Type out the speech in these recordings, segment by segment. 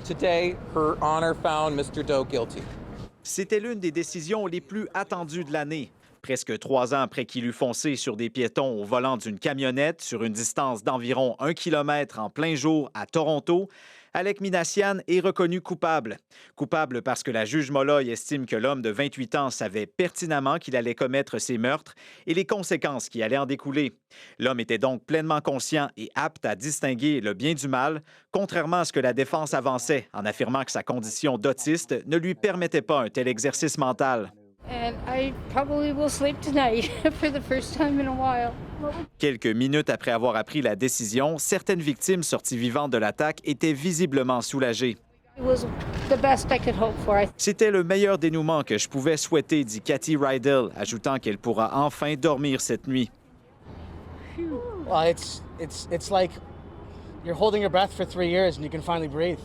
Today, Her Honor found Mr. Doe guilty. C'était l'une des décisions les plus attendues de l'année. Presque 3 ans après qu'il eut foncé sur des piétons au volant d'une camionnette sur une distance d'environ 1 kilomètre en plein jour à Toronto, Alek Minassian est reconnu coupable. Coupable parce que la juge Molloy estime que l'homme de 28 ans savait pertinemment qu'il allait commettre ces meurtres et les conséquences qui allaient en découler. L'homme était donc pleinement conscient et apte à distinguer le bien du mal, contrairement à ce que la défense avançait en affirmant que sa condition d'autiste ne lui permettait pas un tel exercice mental. And I probably will sleep tonight for the first time in a while. Quelques minutes après avoir appris la décision, certaines victimes sorties vivantes de l'attaque étaient visiblement soulagées. It was the best I could hope for. C'était le meilleur dénouement que je pouvais souhaiter, dit Cathy Rydell, ajoutant qu'elle pourra enfin dormir cette nuit. Well, it's like you're holding your breath for 3 years and you can finally breathe.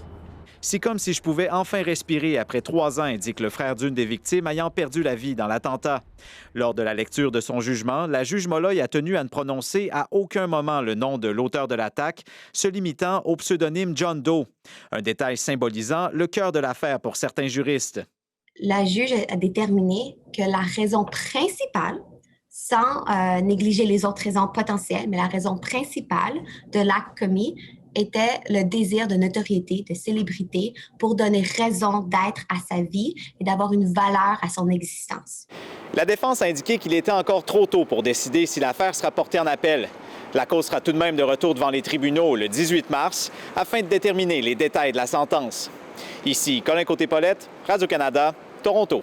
C'est comme si je pouvais enfin respirer après 3 ans, indique le frère d'une des victimes ayant perdu la vie dans l'attentat. Lors de la lecture de son jugement, la juge Molloy a tenu à ne prononcer à aucun moment le nom de l'auteur de l'attaque, se limitant au pseudonyme John Doe. Un détail symbolisant le cœur de l'affaire pour certains juristes. La juge a déterminé que la raison principale, sans négliger les autres raisons potentielles, mais la raison principale de l'acte commis était le désir de notoriété, de célébrité, pour donner raison d'être à sa vie et d'avoir une valeur à son existence. La défense a indiqué qu'il était encore trop tôt pour décider si l'affaire sera portée en appel. La cause sera tout de même de retour devant les tribunaux le 18 mars afin de déterminer les détails de la sentence. Ici, Colin Côté-Paulette, Radio-Canada, Toronto.